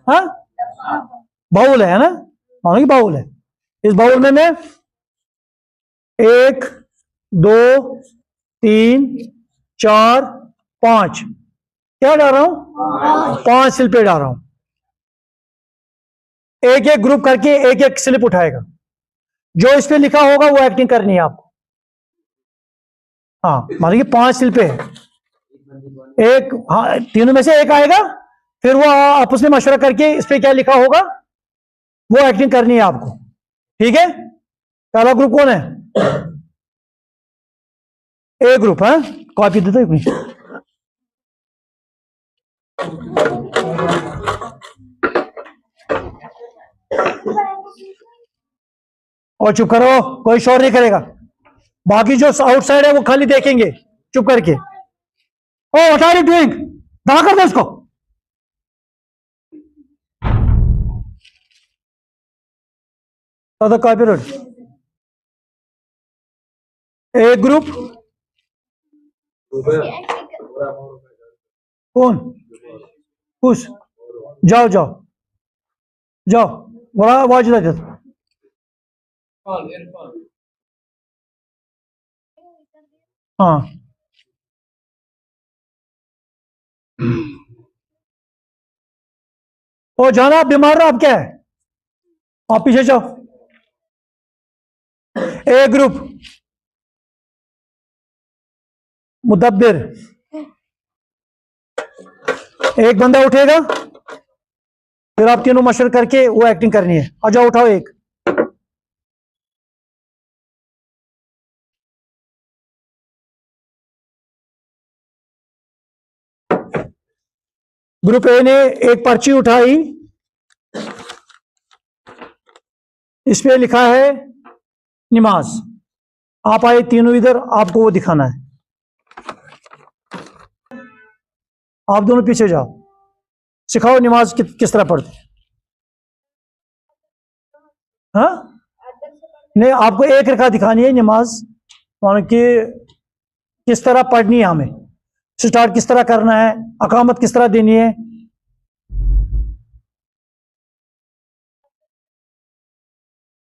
हाँ, बाउल है ना, मानो कि बाउल है। इस बाउल में मैं 1 2 3 4 5 क्या डाल रहा हूं, 5 स्लिपें डाल रहा हूं। एक एक ग्रुप करके एक एक स्लिप उठाएगा, जो इस पे लिखा होगा वो एक्टिंग करनी है आपको। हाँ, मान लीजिए 5 स्लिपें हैं, एक, हाँ, तीनों में से एक आएगा, फिर वो आपस में मशवरा करके इस पे क्या लिखा होगा वो एक्टिंग करनी है आपको। ठीक है, पहला ग्रुप कौन है, ए ग्रुप है। कॉपी देते एक मिनट। और चुप करो, कोई शोर नहीं करेगा। बाकी जो आउटसाइड है वो खाली देखेंगे चुप करके। Oh what are you doing, कहां कर दो इसको। तो कॉपी रोड ए ग्रुप कौन, खुश, जाओ जाओ जाओ, बड़ा आवाज लगे। हाँ, ओ जाना, आप बीमार रहो, आप क्या है, आप पीछे जाओ। ए ग्रुप मुदब्बिर, एक बंदा उठेगा, फिर आप तीनों मशवर करके वो एक्टिंग करनी है। आ जाओ, उठाओ एक। ग्रुप ए ने एक पर्ची उठाई, इसमें लिखा है नमाज। आप आए तीनों इधर, आपको वो दिखाना है। आप दोनों पीछे जाओ, सिखाओ नमाज किस तरह पढ़ते हैं। हाँ, नहीं, आपको एक रखा दिखानी है नमाज, मानो कि किस तरह पढ़नी है, हमें स्टार्ट किस तरह करना है, अकामत किस तरह देनी है।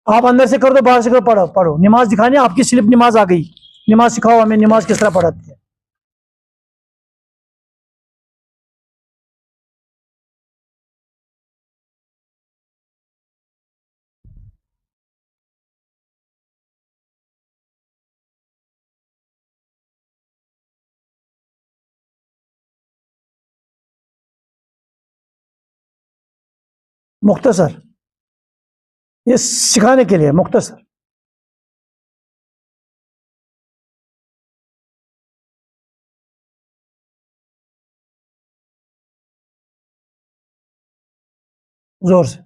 आप अंदर से कर दो, बाहर से करो, पढ़ो पढ़ो, नमाज दिखानी है आपकी स्लिप, नमाज आ गई, नमाज सिखाओ हमें, नमाज किस तरह पढ़ाती है। मुख्तसर, ये सिखाने के लिए मुख्तसर। जोर से।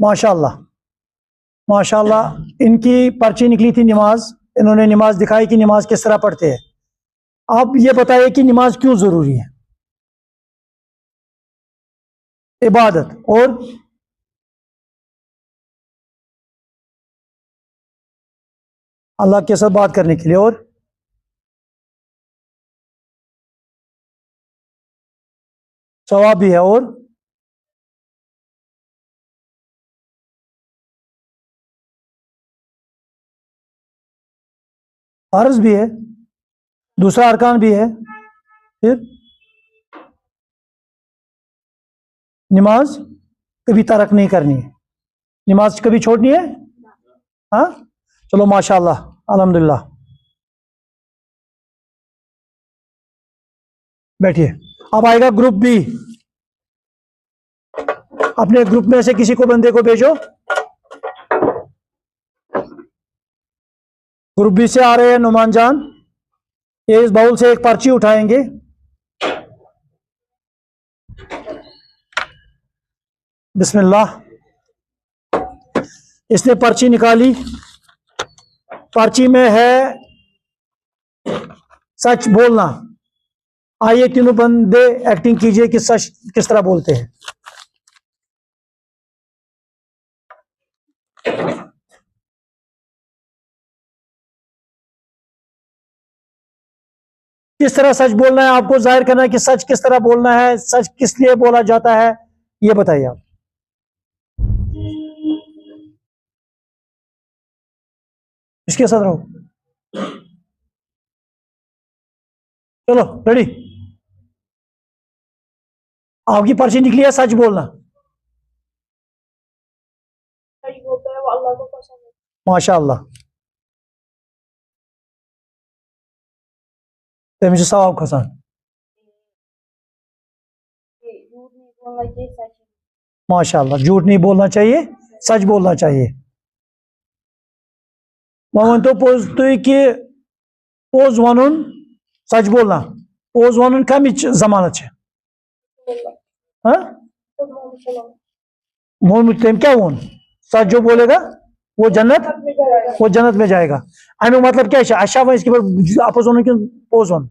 माशाल्लाह, माशाल्लाह, इनकी पर्ची निकली थी नमाज, इन्होंने नमाज दिखाई कि नमाज किस तरह पढ़ते हैं। आप ये बताइए कि नमाज क्यों जरूरी है, इबादत और अल्लाह के साथ बात करने के लिए, और सवाब भी है, और फर्ज भी है। दूसरा अरकान भी है। फिर नमाज कभी तर्क नहीं करनी है, नमाज कभी छोड़नी है। हाँ, चलो माशाल्लाह, अल्हम्दुलिल्लाह। बैठिए। अब आएगा ग्रुप बी। अपने ग्रुप में से किसी को बंदे को भेजो। ग्रुप बी से आ रहे हैं नुमान जान। ये इस बाउल से एक पर्ची उठाएंगे। बिस्मिल्लाह। इसने पर्ची निकाली, पर्ची में है सच बोलना। आइए तीनों बंदे एक्टिंग कीजिए कि सच किस तरह बोलते हैं। किस तरह सच बोलना है, आपको जाहिर करना है कि सच किस तरह बोलना है, सच किस लिए बोला जाता है, ये बताइए आप। इसके साथ रहो। चलो रेडी। आपकी पर्ची निकली है सच बोलना। सच बोलता है वो अल्लाह को पसंद है। माशाअल्लाह। तमिश सवाब खसान। झूठ नहीं बोलना चाहिए, सच। माशाअल्लाह, झूठ नहीं बोलना चाहिए, सच बोलना चाहिए। वह तो पोज तो कि पोज वनुन सच बोलना, पोज वनुन कम जमानत है। हाँ, तम क्या वोन सच जो बोलेगा वो जन्नत में जाएगा। अमिक मतलब क्या है, अच्छा वन अपोज वन कि पोज वन।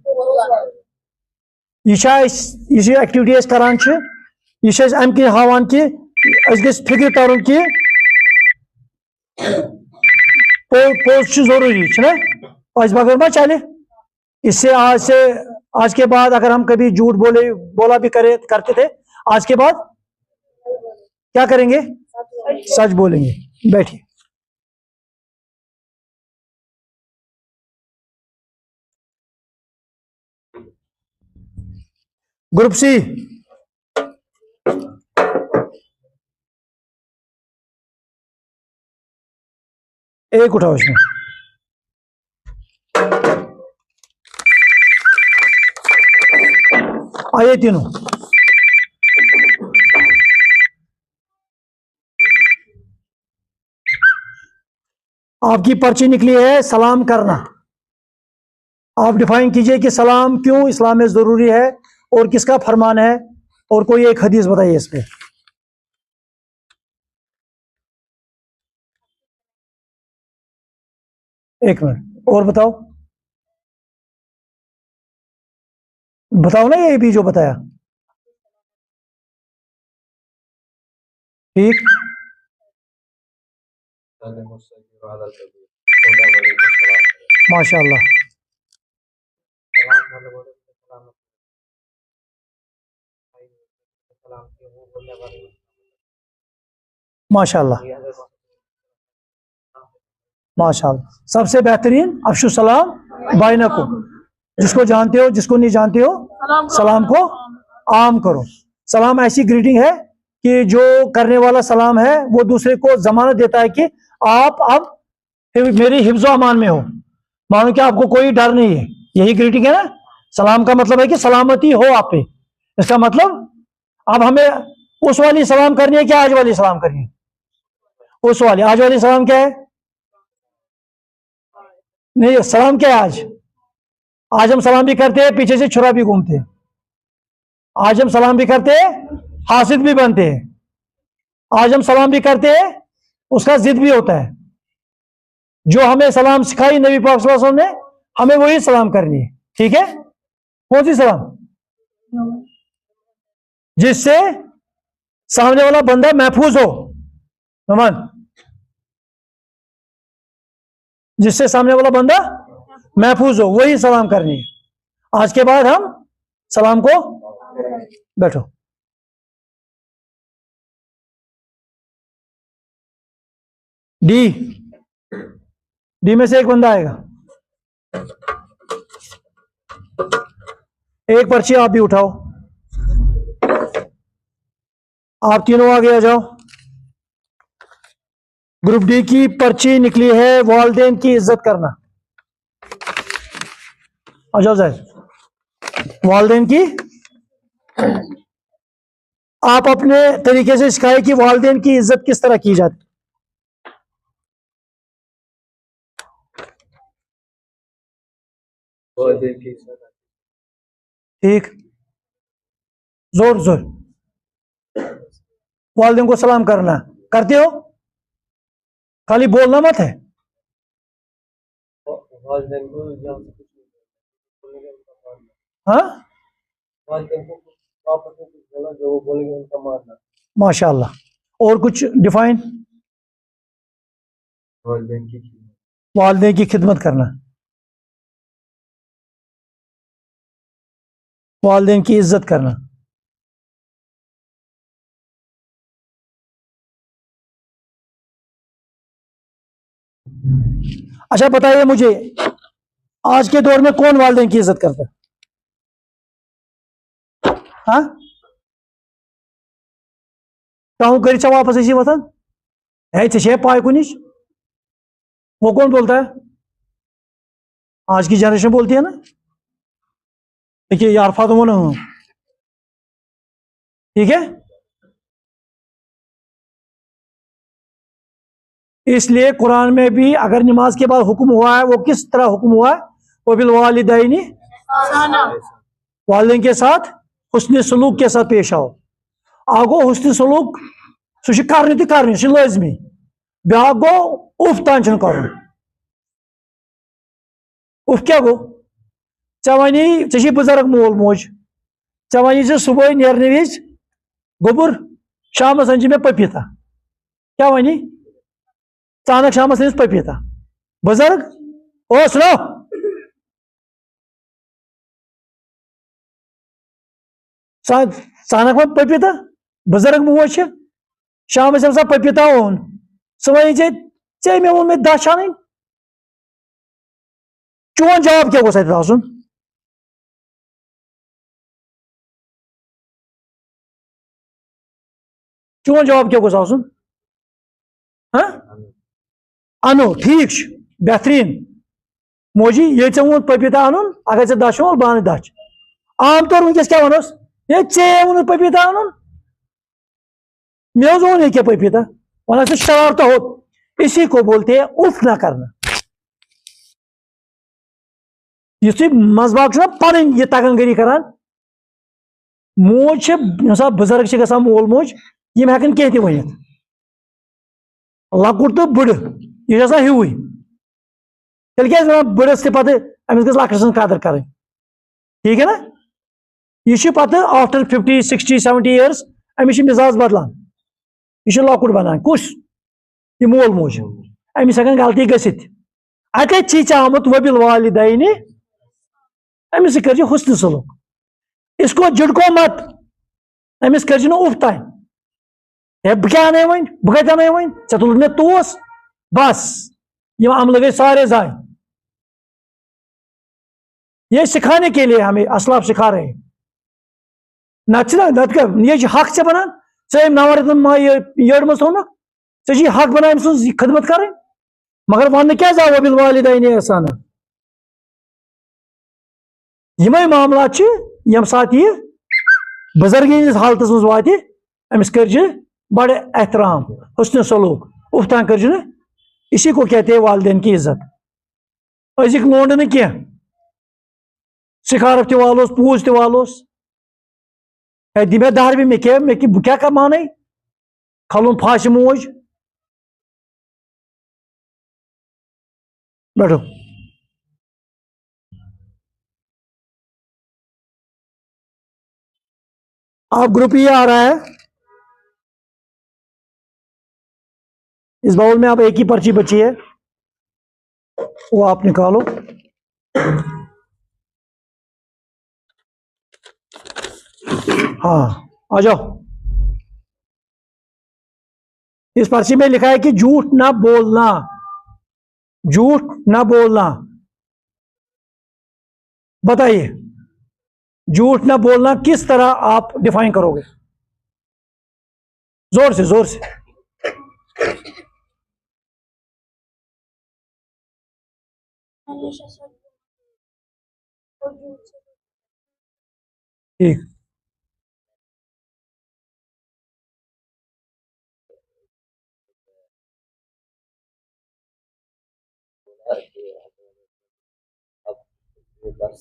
यह एक्टिविटी करान यह अम कि हावान कि फिक्र कर कि पोज जरूरी है, आज बगैर मा चले। इससे आज के बाद अगर हम कभी झूठ बोला भी करते थे, आज के बाद क्या करेंगे, सच बोलेंगे। बैठिए। ग्रुप सी, एक उठाओ इसमें। आइए तीनों। आपकी पर्ची निकली है सलाम करना। आप डिफाइन कीजिए कि सलाम क्यों इस्लाम में जरूरी है और किसका फरमान है, और कोई एक हदीस बताइए इस पे। एक मिनट और बताओ ना, ये भी जो बताया ठीक। माशाल्लाह। माशाल्लाह। माशाल्लाह। सबसे बेहतरीन अफशु सलाम बाइनकुम। जिसको जानते हो जिसको नहीं जानते हो, सलाम को आम करो। सलाम ऐसी ग्रीटिंग है कि जो करने वाला सलाम है वो दूसरे को जमानत देता है कि आप अब मेरी हिफ्ज़ो अमान में हो, मानो कि आपको कोई डर नहीं है। यही ग्रीटिंग है ना। सलाम का मतलब है कि सलामती हो आप पे। इसका मतलब अब हमें उस वाली सलाम करनी है, क्या आज वाली सलाम करनी है? उस वाली। आज वाली सलाम क्या है? नहीं, सलाम क्या है आज हम सलाम भी करते हैं, पीछे से छुरा भी घूमते हैं। आज हम सलाम भी करते हैं, हासिद भी बनते हैं। आज हम सलाम भी करते हैं, उसका जिद भी होता है। जो हमें सलाम सिखाई नबी पाक सल्लल्लाहु अलैहि वसल्लम ने, हमें वही सलाम करनी है। ठीक है? कौन सी सलाम? जिससे सामने वाला बंदा महफूज हो। नमन, जिससे सामने वाला बंदा महफूज हो, वही सलाम करनी है। आज के बाद हम सलाम को, बैठो। डी में से एक बंदा आएगा। एक पर्ची आप भी उठाओ, आप तीनों आगे आ जाओ। ग्रुप डी की पर्ची निकली है वालिदैन की इज्जत करना। आ जाओ जाए वालिदैन की, आप अपने तरीके से सिखाए कि वालिदैन की इज्जत किस तरह की जाती। ठीक, जोर जोर वालिदैन को सलाम करना करते हो, खाली बोलना मत है। वालिदैन को यहाँ से कुछ नहीं बोलेंगे, उनका मानना। हाँ, वालिदैन को आपस में कुछ बोला, जो वो बोलेंगे उनका मानना। माशाल्लाह। और कुछ डिफाइन? वालिदैन की खिदमत। वालिदैन की खिदमत करना, वालिदैन की इज्जत करना। अच्छा बताइए मुझे, आज के दौर में कौन वालिदैन की इज्जत करता है? हाँ, कहूं कर वापस इसी वतन है चे पाए कुछ, वो कौन बोलता है? आज की जनरेशन बोलती है ना। देखिए यार फातुमा ना, ठीक है। इसलिए कुरान में भी अगर नमाज के बाद हुक्म हुआ है, वो किस तरह हुक्म हुआ है? वो बिल वालिदैनी, वालिदैन के साथ हुस्न सलूक के साथ पेश आओ। आगो हुस्न सलूक सह कर लाजमी, ब्या गो उफ तान कर। उफ क्या गो? चे वनी चे बुजुर्ग मोल मोज, चे वनी सुबह नेरने विज गोबर, शाम अन मे पपीता, क्या वनी चानक शाम अन पपीता। बुजुर्ग ओ सुनो, चानक में पपीता, बुजुर्ग मोज शाम सा पपीता ओन, सह वे चे मे वो दह छान। चोन जवाब क्या गोस आसन? चोन जवाब क्या गोस आसन? हाँ, अनो ठीक बेहतरीन मोजी, ये वो पपीता अन, अगर ऐसे दह वो बह दह। आम तौर वनकस क्या वनोस, ये चे वो पपीता अन, मे ओन क्या पपीता वन से शरारत हो। इसी को बोलते हैं उफ ना करना। युथु मजबाग पन यह तगनगरी कर, मोज बुजुर्ग ग मोल मोज, यम हेकन कह वन लकुट तो बुढ़ यह हिवु, तेल क्या बुढ़स पे अमिस गज लकट सज कदर कर, ठीक है ना। यह पे आफ्टर 50 60 70 ईयर्स अमिस मिजाज बदलान, यह लकुट बनान कुस यह मोल मोज, अमिस हेकन गलती गसित। अत आमुत वबिल वालिदैन, अमिस कर हुस्न सलूक, इसको झुड़को मत, अमिस कर उफ तान। बह क्या अन वन, बह कत अन वन, ऐ तुल मे तोस, बस ये अमल गए सारे जाए। ये सिखाने के लिए हमें असलाफ सिखा रहे हैं। नत ये हक से बनान, नवर यड़ मज थोन, ऐ हक बना खदमत कर, मगर वन क्या जाओ बिल वालिदैन एहसान। यमे मामला यम सात यह बुजुर्ग हंदिस हालत मज वात, अमिस कर बड़ एहतराम हुस्न सलूक, उफ तान कर। इसी को कहते हैं वालिदैन की इज्जत। अजिक लोंड न क्या सिखारफ तलोस, पूज तलोस, दिमे दहर भी मे क्या कर मान खलुन फाश मोज। बैठो, आप ग्रुप ये आ रहा है, इस बाउल में आप एक ही पर्ची बची है, वो आप निकालो। हाँ आ जाओ। इस पर्ची में लिखा है कि झूठ ना बोलना, झूठ ना बोलना। बताइए झूठ ना बोलना किस तरह आप डिफाइन करोगे? जोर से, जोर से। हमेशा सच बोलना और झूठ से ठीक। बोला कि अब ये बस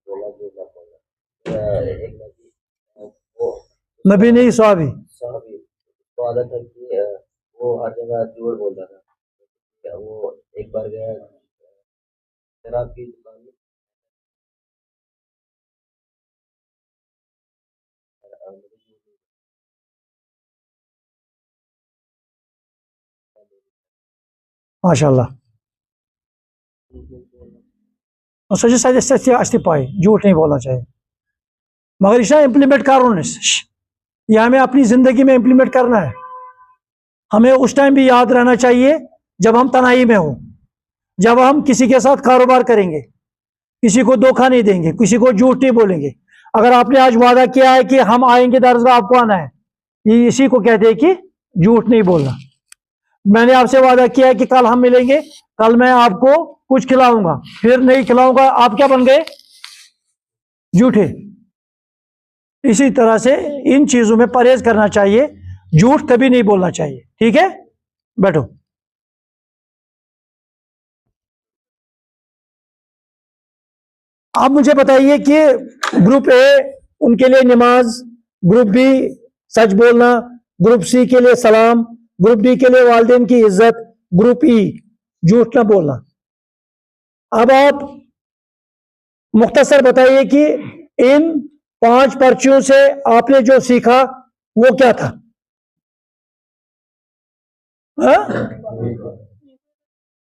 बोला जो ना बोला। एक नबी वो नबी नहीं, सहाबी। साहबी को आदत है कि वो हर जगह झूठ बोलता था। वो एक बार गया शराब की दुकान में, मुझे माशाल्लाह। और सच सच सच अस्ति पाए, झूठ नहीं बोलना चाहिए। मगर इसे इम्प्लीमेंट करो, ये हमें अपनी जिंदगी में इम्प्लीमेंट करना है। हमें उस टाइम भी याद रहना चाहिए जब हम तनाई में हो, जब हम किसी के साथ कारोबार करेंगे, किसी को धोखा नहीं देंगे, किसी को झूठ नहीं बोलेंगे। अगर आपने आज वादा किया है कि हम आएंगे दरगाह, आपको आना है, ये इसी को कहते हैं कि झूठ नहीं बोलना। मैंने आपसे वादा किया है कि कल हम मिलेंगे, कल मैं आपको कुछ खिलाऊंगा, फिर नहीं खिलाऊंगा, आप क्या बन गए? झूठे। इसी तरह से इन चीजों में परहेज करना चाहिए, झूठ कभी नहीं बोलना चाहिए। ठीक है, बैठो। आप मुझे बताइए कि ग्रुप ए उनके लिए नमाज, ग्रुप बी सच बोलना, ग्रुप सी के लिए सलाम, ग्रुप डी के लिए वालिदैन की इज्जत, ग्रुप ई झूठ ना बोलना। अब आप मुख्तसर बताइए कि इन 5 पर्चियों से आपने जो सीखा वो क्या था?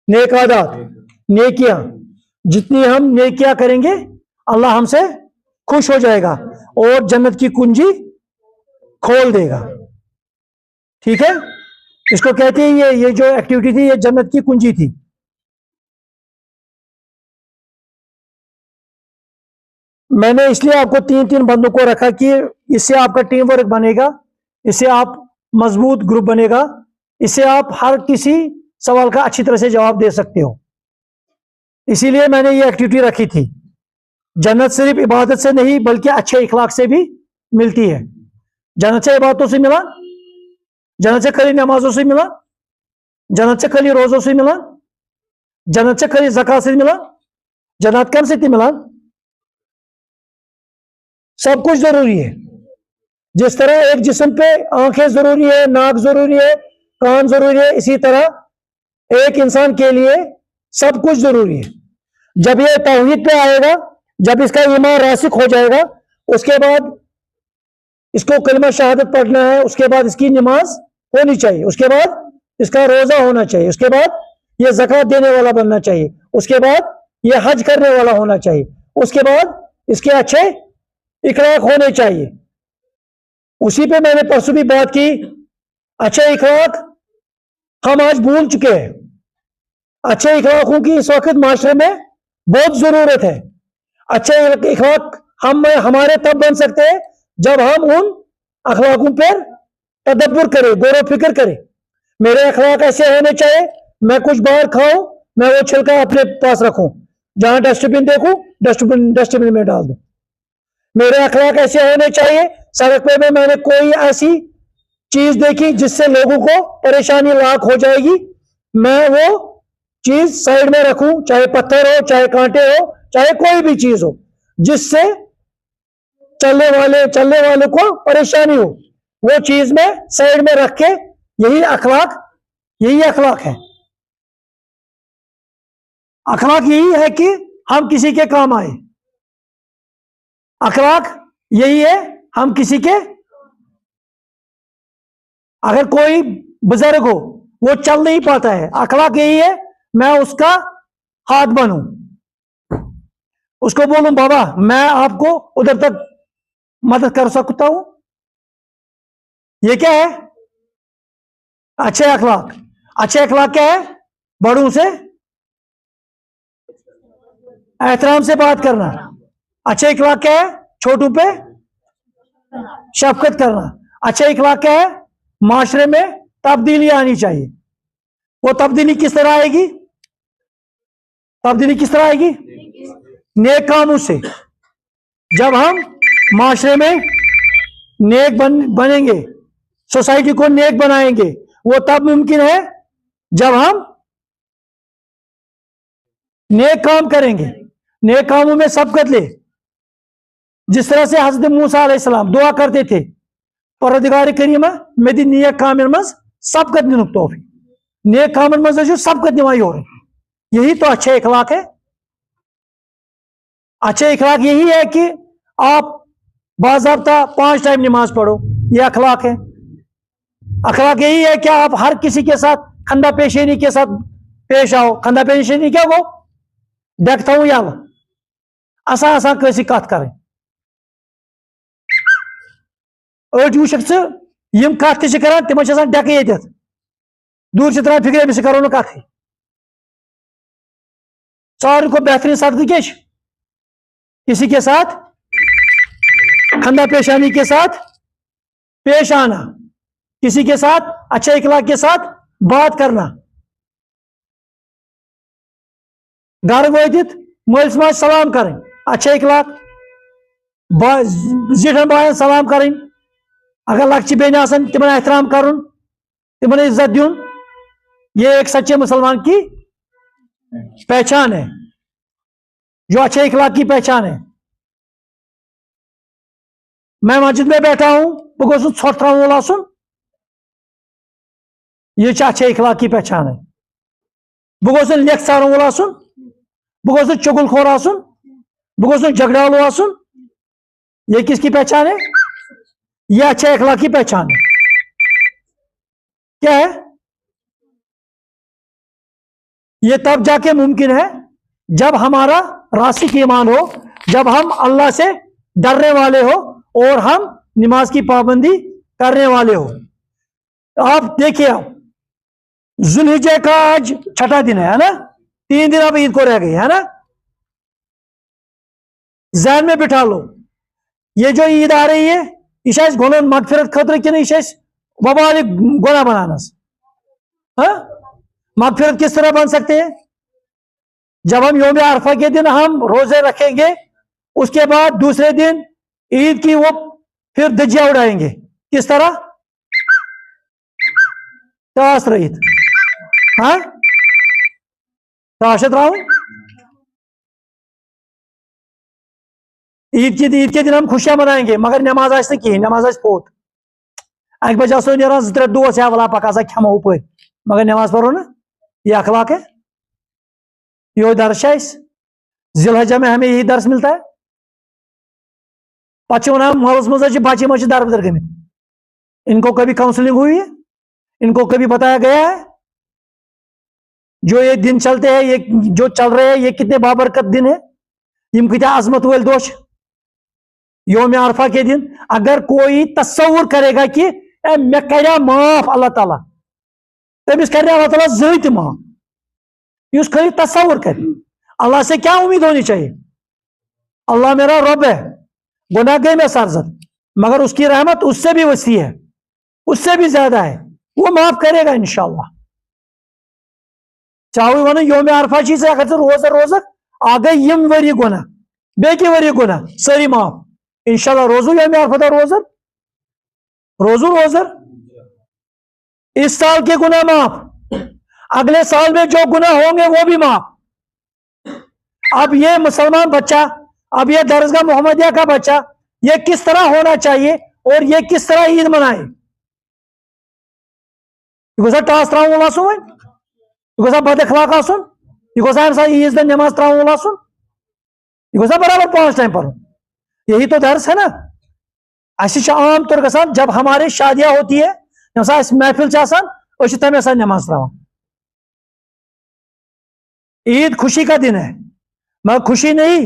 नेक आदत, नेकियां। जितनी हम नेकियां करेंगे अल्लाह हमसे खुश हो जाएगा और जन्नत की कुंजी खोल देगा। ठीक है, इसको कहते हैं ये जो एक्टिविटी थी ये जन्नत की कुंजी थी। मैंने इसलिए आपको 3-3 बंदों को रखा कि इससे आपका टीम वर्क बनेगा, इससे आप मजबूत ग्रुप बनेगा, इससे आप हर किसी सवाल का अच्छी तरह से जवाब दे सकते हो। इसीलिए मैंने ये एक्टिविटी रखी थी। जन्नत सिर्फ इबादत से नहीं बल्कि अच्छे इखलाक से भी मिलती है। जन्नत से इबादतों से मिला, जन्नत से खाली नमाजों से मिला, जन्नत से खाली रोजों से मिला, जन्नत से खाली ज़कात से मिला, जन्नत कम से मिला। सब कुछ जरूरी है। जिस तरह एक जिस्म पे आंखें जरूरी है, नाक जरूरी है, कान जरूरी है, इसी तरह एक इंसान के लिए सब कुछ जरूरी है। जब ये तौहीद पे आएगा, जब इसका ईमान रासिख हो जाएगा, उसके बाद इसको कलमा शहादत पढ़ना है, उसके बाद इसकी नमाज होनी चाहिए, उसके बाद इसका रोजा होना चाहिए, उसके बाद ये ज़कात देने वाला बनना चाहिए, उसके बाद ये हज करने वाला होना चाहिए, उसके बाद इसके अच्छे इखलाक होने चाहिए। उसी पे मैंने परसों भी बात की। अच्छे इखलाक हम आज भूल चुके हैं। अच्छे इखलाकों की इस वक्त माशरे में बहुत जरूरत है। अच्छे इखलाक हम हमारे तब बन सकते हैं जब हम उन अखलाकों पर तदब्बुर करें, गौर फिक्र करें। मेरे अखलाक ऐसे होने चाहिए, मैं कुछ बाहर खाऊं, मैं वो छिलका अपने पास रखूं, जहां डस्टबिन देखूं डस्टबिन में डाल दूं। मेरे अखलाक ऐसे होने चाहिए, सड़क पे में मैंने कोई ऐसी चीज देखी जिससे लोगों को परेशानी लाक हो जाएगी, मैं वो चीज साइड में रखूं, चाहे पत्थर हो, चाहे कांटे हो, चाहे कोई भी चीज हो जिससे चलने वाले को परेशानी हो, वो चीज में साइड में रख के, यही अखलाक है। अखलाक यही है कि हम किसी के काम आए। अखलाक यही है हम किसी के, अगर कोई बुजुर्ग हो वो चल नहीं पाता है, अखलाक यही है मैं उसका हाथ बनूं, उसको बोलूं बाबा मैं आपको उधर तक मदद कर सकता हूं। ये क्या है? अच्छे अखलाक। अच्छे अखलाक क्या है? बड़ों से एहतराम से बात करना। अच्छे अखलाक क्या है? छोटों पे शफकत करना। अच्छा इखलाक क्या है? माशरे में तब्दीली आनी चाहिए। वो तब्दीली किस तरह आएगी? तब्दीली किस तरह आएगी? नेक कामों से। जब हम माशरे में नेक बनेंगे, सोसाइटी को नेक बनाएंगे, वो तब मुमकिन है जब हम नेक काम करेंगे। नेक कामों में सबकत ले। जिस तरह से हजरत मूसा अलैहिस्सलाम दुआ करते थे, परवरदिगार करीम मे दी नेक कामन मज सबकत दिनुक तौफीक। नेक कामन मज सबकत दिवाई हो रही। यही तो अच्छे इखलाक है। अच्छे इखलाक यही है कि आप बाज़ाब्ता 5 टाइम नमाज पढ़ो, यह अखलाक है। अखलाक यही है कि आप हर किसी के साथ खंदा पेशेनी के साथ पेश आओ। खंदा पेशेनी क्या गो? देखता हूं यार असा असा कैसी कत करें। शख्स यम कत करान तिम डेक ये दूर से त्रान फिक्र अमिस करो कथ। सारे को बेहतरीन सदक़ क्या किसी के साथ खंदा पेशानी के साथ पेश आना, किसी के साथ अच्छे इखलाक के साथ बात करना। घर वातित मलिस माज सलाम करें, अच्छे इखलाक। जीठन बायन सलाम करें। अगर लक्ष्य बेन आसन तिमन एहतराम करुन, तिमन इज्जत दुन। ये एक सच्चे मुसलमान की पहचान है, जो अच्छे इखलाक की पहचान है। मैं मस्जिद में बैठा हूं, बह गोस ोट त्रावन वोल आसुन, यह अच्छे इखलाक की पहचान है। बह गोस लेख सारन वोल आसुन, बह गोस चुगल खोर आसुन, बह गोस झगड़ालू आसुन। यह किसकी पहचान है? यह अच्छे इखलाक की पहचान है। क्या है? यह तब जाके मुमकिन है जब हमारा रासिक ईमान हो, जब हम अल्लाह से डरने वाले हो और हम नमाज की पाबंदी करने वाले हो। आप देखिए, आप जुल्हिज्जा का आज 6ठा दिन है ना? 3 दिन अब ईद को रह गए है ना? जहन में बिठा लो, ये जो ईद आ रही है यह गुनाह मगफिरत खतर कि वबाल गुनाह बनाना। मगफिरत किस तरह बन सकते हैं? जब हम यौम अरफा के दिन हम रोजे रखेंगे, उसके बाद दूसरे दिन ईद की वो फिर दजिया उड़ाएंगे। किस तरह? ताश रहित। हाँ, ताशत राहू। ईद के दिन हम खुशियां मनाएंगे, मगर नमाज आज कहीं, नमाज आज पोत। अक बज आसो नीरान 2-3 दोस्त या वला पका सा खमो ऊपर, मगर नमाज पढ़ो ना। यह अखलाक है, यो दर्श है। जिलहज्जा में हमें यही दर्श मिलता है। पचे वन मोहल्लस मज बच्चे मज दरबदर गमित, इनको कभी काउंसलिंग हुई है? इनको कभी बताया गया है? जो ये दिन चलते हैं, ये जो चल रहे हैं, ये कितने बाबरकत दिन है, यम कितना अजमत वाले दोष। यौम अरफा के दिन अगर कोई तस्वुर करेगा कि मे कर माफ अल्लाह ताला, तमिस कर अल्लाह ताला जत माफ। उस खाली तस्वुर कर, अल्लाह से क्या उम्मीद होनी चाहिए? अल्लाह मेरा रब है, गुनाह गए में सरजद, मगर उसकी रहमत उससे भी वसी है, उससे भी ज्यादा है, वो माफ करेगा इंशाअल्लाह। चाहे वन यौम अरफा चीज अगर रोज रोज आ गई यम वरी गुना बेकी वरी गुना सारी माफ इंशाअल्लाह। रोजू यौम अरफा रोजर, रोजू रोजर। इस साल के गुना माफ, अगले साल में जो गुना होंगे वो भी माफ। अब ये मुसलमान बच्चा, अब ये दरगाह मोहम्मदिया का बच्चा, ये किस तरह होना चाहिए और ये किस तरह ईद मनाए? टास त्रावन आसुन, यह बद अखलाक आसुन, यह ईज दिन नमाज त्रावन आसुन, यह बराबर 5 टाइम पढ़ो। यही तो दर्स है ना। ऐसे आम तौर गसान जब हमारे शादियां होती है, महफिल तमें नमाज त्रावन। ईद खुशी का दिन है, मगर खुशी नहीं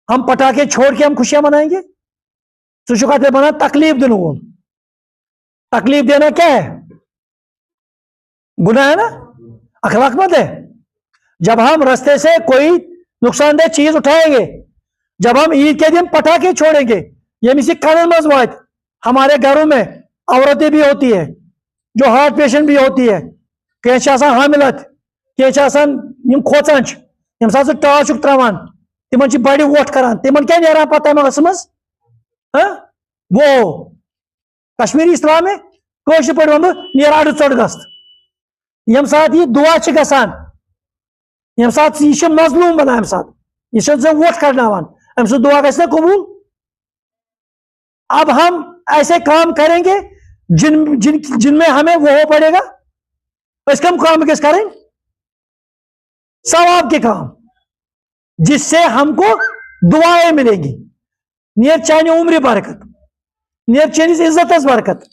हम पटाखे छोड़ के हम खुशियां मनाएंगे। सुशुकाते बना तकलीफ दिन वो, तकलीफ देना क्या है? गुनाह है ना, अखलाक मत है। जब हम रास्ते से कोई नुकसानदेह चीज उठाएंगे, जब हम ईद के दिन पटाखे छोड़ेंगे, ये से कनन मज वात हमारे घरों में औरतें भी होती है जो हार्ट पेशेंट भी होती है, कह हामिलत, कह खोचान यम सा टाच त्रावान तिमन बड़े वोट करान, तिमन क्या नेरान पता मगस मज वो कश्मीरी इस्लाम में कोश पे वन नीर अड़ चढ़ गस्त यम सात ये दुआ गसान यम सात यह मजलूम बना अम सात यह वोट करनावान अम सु दुआ गस कबूल। अब हम ऐसे काम करेंगे जिनमें हमें वो हो पड़ेगा, इसका हम काम किस करें, सवाब के काम जिससे हमको दुआएं मिलेंगी, नियर चाइने उम्र बरकत, नियर चैनिस इज्जत बरकत,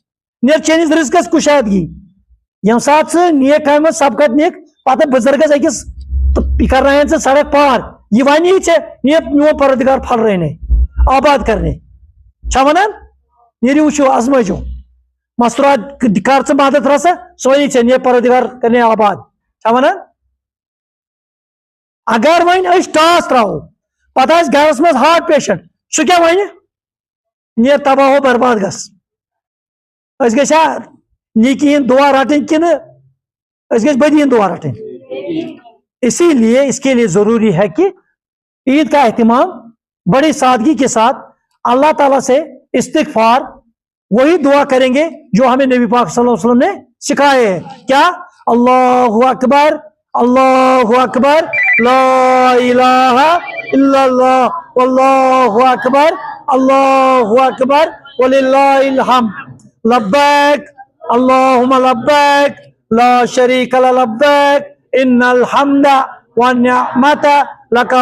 नियर चैनिस रिस्कस कुशादगी यम सात नेक काम सबकत नेक पता बुजुर्गस अकिस कर रहे हैं सड़क पार यह वन मो परदिगार फल रहने आबाद करने वन नी वो आजमो मस्तूरात कर मदद रसा सोनी ये परदिगार करने आबाद वन। अगर वन टास त्रो पता गरस मज हार्ट पेशेंट सह क्या वन नीर तबाह बर्बाद गस गसा नीकी दुआ रटन कि बदीन दुआ रटन। इसीलिए इसके लिए जरूरी है कि ईद का एहतमाम बड़ी सादगी के साथ अल्लाह ताला से इस्तिगफार वही दुआ करेंगे जो हमें नबी पाक सल्लल्लाहु अलैहि वसल्लम ने सिखाए हैं। क्या? अल्लाहु अकबर, अल्लाहु अकबर, ला इलाहा इल्लल्लाह, वल्लाहु अकबर, अल्लाहु अकबर, वलिल्लाहिल हम्द, लब्बैक अल्लाहुम्मा लब्बैक, ला शरीका लक लब्बैक, इन्नल हम्दा वन निअमता लक।